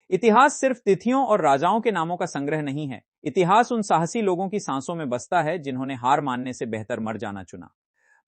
इतिहास सिर्फ तिथियों और राजाओं के नामों का संग्रह नहीं है। इतिहास उन साहसी लोगों की सांसों में बसता है जिन्होंने हार मानने से बेहतर मर जाना चुना।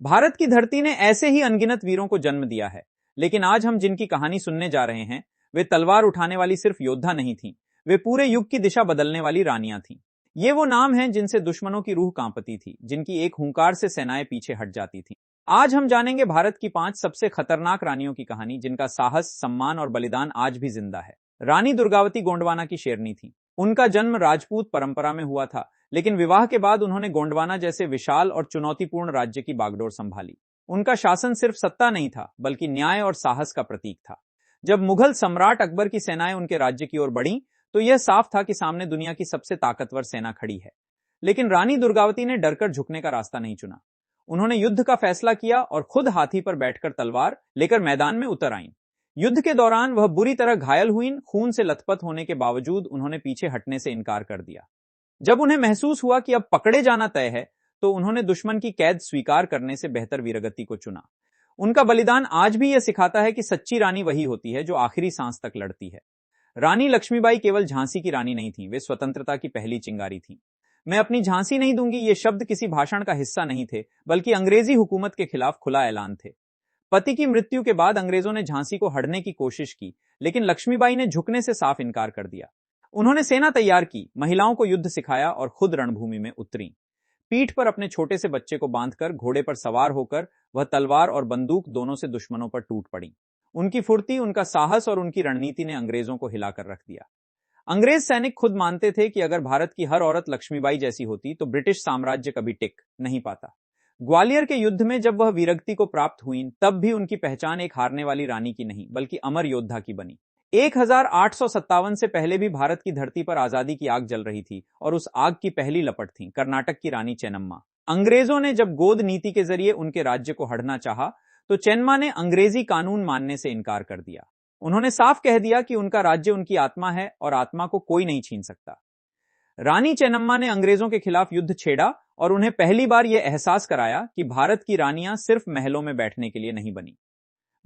भारत की धरती ने ऐसे ही अनगिनत वीरों को जन्म दिया है, लेकिन आज हम जिनकी कहानी सुनने जा रहे हैं वे तलवार उठाने वाली सिर्फ योद्धा नहीं थीं, वे पूरे युग की दिशा बदलने वाली रानियां थीं। ये वो नाम हैं जिनसे दुश्मनों की रूह कांपती थी, जिनकी एक हुंकार से सेनाएं पीछे हट जाती थीं। आज हम जानेंगे भारत की 5 सबसे खतरनाक रानियों की कहानी, जिनका साहस, सम्मान और बलिदान आज भी जिंदा है। रानी दुर्गावती गोंडवाना की शेरनी थी। उनका जन्म राजपूत परंपरा में हुआ था, लेकिन विवाह के बाद उन्होंने गोंडवाना जैसे विशाल और चुनौतीपूर्ण राज्य की बागडोर संभाली। उनका शासन सिर्फ सत्ता नहीं था, बल्कि न्याय और साहस का प्रतीक था। जब मुगल सम्राट अकबर की सेनाएं उनके राज्य की ओर बढ़ीं, तो यह साफ था कि सामने दुनिया की सबसे ताकतवर सेना खड़ी है। लेकिन रानी दुर्गावती ने डरकर झुकने का रास्ता नहीं चुना। उन्होंने युद्ध का फैसला किया और खुद हाथी पर बैठकर तलवार लेकर मैदान में उतर आईं। युद्ध के दौरान वह बुरी तरह घायल हुईं। खून से लथपथ होने के बावजूद उन्होंने पीछे हटने से इनकार कर दिया। जब उन्हें महसूस हुआ कि अब पकड़े जाना तय है, तो उन्होंने दुश्मन की कैद स्वीकार करने से बेहतर वीरगति को चुना। उनका बलिदान आज भी यह सिखाता है कि सच्ची रानी वही होती है जो आखिरी सांस तक लड़ती है। रानी लक्ष्मीबाई केवल झांसी की रानी नहीं थी, वे स्वतंत्रता की पहली चिंगारी थी। मैं अपनी झांसी नहीं दूंगी ये शब्द किसी भाषण का हिस्सा नहीं थे, बल्कि अंग्रेजी हुकूमत के खिलाफ खुला ऐलान थे। पति की मृत्यु के बाद अंग्रेजों ने झांसी को हड़ने की कोशिश की, लेकिन लक्ष्मीबाई ने झुकने से साफ इनकार कर दिया। उन्होंने सेना तैयार की, महिलाओं को युद्ध सिखाया और खुद रणभूमि में उतरी। पीठ पर अपने छोटे से बच्चे को बांधकर घोड़े पर सवार होकर वह तलवार और बंदूक दोनों से दुश्मनों पर टूट पड़ी। उनकी फुर्ती, उनका साहस और उनकी रणनीति ने अंग्रेजों को हिलाकर रख दिया। अंग्रेज सैनिक खुद मानते थे कि अगर भारत की हर औरत लक्ष्मीबाई जैसी होती तो ब्रिटिश साम्राज्य कभी टिक नहीं पाता। ग्वालियर के युद्ध में जब वह वीरगति को प्राप्त हुई, तब भी उनकी पहचान एक हारने वाली रानी की नहीं, बल्कि अमर योद्धा की बनी। 1857 से पहले भी भारत की धरती पर आजादी की आग जल रही थी, और उस आग की पहली लपट थी कर्नाटक की रानी चेन्नम्मा। अंग्रेजों ने जब गोद नीति के जरिए उनके राज्य को हड़ना चाहा, तो चेन्नम्मा ने अंग्रेजी कानून मानने से इनकार कर दिया। उन्होंने साफ कह दिया कि उनका राज्य उनकी आत्मा है और आत्मा को कोई नहीं छीन सकता। रानी चेन्नम्मा ने अंग्रेजों के खिलाफ युद्ध छेड़ा और उन्हें पहली बार यह एहसास कराया कि भारत की रानियां सिर्फ महलों में बैठने के लिए नहीं बनी।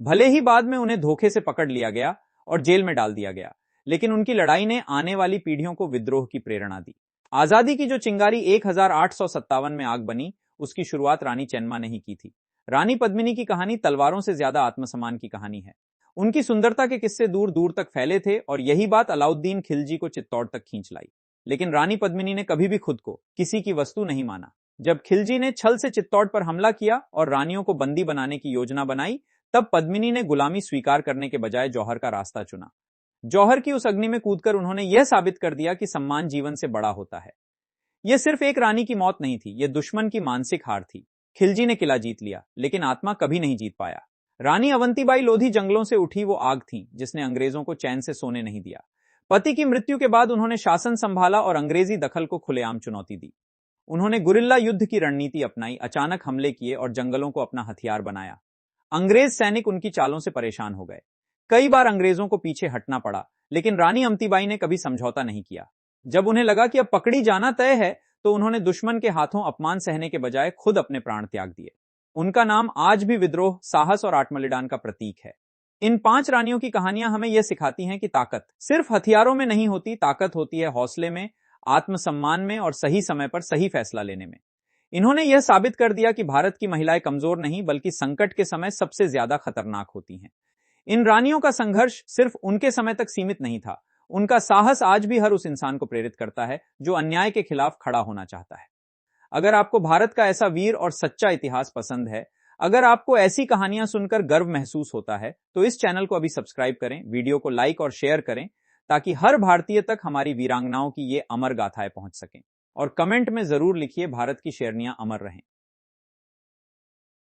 भले ही बाद में उन्हें धोखे से पकड़ लिया गया और जेल में डाल दिया गया, लेकिन उनकी लड़ाई ने आने वाली पीढ़ियों को विद्रोह की प्रेरणा दी। आजादी की जो चिंगारी 1857 में आग बनी, उसकी शुरुआत रानी चेन्नम्मा ने ही की थी। रानी पद्मिनी की कहानी तलवारों से ज्यादा आत्मसम्मान की कहानी है। उनकी सुंदरता के किस्से दूर दूर तक फैले थे और यही बात अलाउद्दीन खिलजी को चित्तौड़ तक खींच लाई। लेकिन रानी पद्मिनी ने कभी भी खुद को किसी की वस्तु नहीं माना। जब खिलजी ने छल से चित्तौड़ पर हमला किया और रानियों को बंदी बनाने की योजना बनाई, तब पद्मिनी ने गुलामी स्वीकार करने के बजाय जौहर का रास्ता चुना। जौहर की उस अग्नि में कूदकर उन्होंने यह साबित कर दिया कि सम्मान जीवन से बड़ा होता है। यह सिर्फ एक रानी की मौत नहीं थी, यह दुश्मन की मानसिक हार थी। खिलजी ने किला जीत लिया, लेकिन आत्मा कभी नहीं जीत पाया। रानी अवंतीबाई लोधी जंगलों से उठी वो आग थी जिसने अंग्रेजों को चैन से सोने नहीं दिया। पति की मृत्यु के बाद उन्होंने शासन संभाला और अंग्रेजी दखल को खुलेआम चुनौती दी। उन्होंने गुरिल्ला युद्ध की रणनीति अपनाई, अचानक हमले किए और जंगलों को अपना हथियार बनाया। अंग्रेज सैनिक उनकी चालों से परेशान हो गए। कई बार अंग्रेजों को पीछे हटना पड़ा, लेकिन रानी अवंतीबाई ने कभी समझौता नहीं किया। जब उन्हें लगा कि अब पकड़ी जाना तय है, तो उन्होंने दुश्मन के हाथों अपमान सहने के बजाय खुद अपने प्राण त्याग दिए। उनका नाम आज भी विद्रोह, साहस और आत्मबलिदान का प्रतीक है। इन 5 रानियों की कहानियां हमें यह सिखाती हैं कि ताकत सिर्फ हथियारों में नहीं होती, ताकत होती है हौसले में, आत्मसम्मान में और सही समय पर सही फैसला लेने में। इन्होंने यह साबित कर दिया कि भारत की महिलाएं कमजोर नहीं, बल्कि संकट के समय सबसे ज्यादा खतरनाक होती हैं। इन रानियों का संघर्ष सिर्फ उनके समय तक सीमित नहीं था, उनका साहस आज भी हर उस इंसान को प्रेरित करता है जो अन्याय के खिलाफ खड़ा होना चाहता है। अगर आपको भारत का ऐसा वीर और सच्चा इतिहास पसंद है, अगर आपको ऐसी कहानियां सुनकर गर्व महसूस होता है, तो इस चैनल को अभी सब्सक्राइब करें, वीडियो को लाइक और शेयर करें, ताकि हर भारतीय तक हमारी वीरांगनाओं की ये अमर गाथाएं पहुंच सकें। और कमेंट में जरूर लिखिए, भारत की शेरनियां अमर रहें।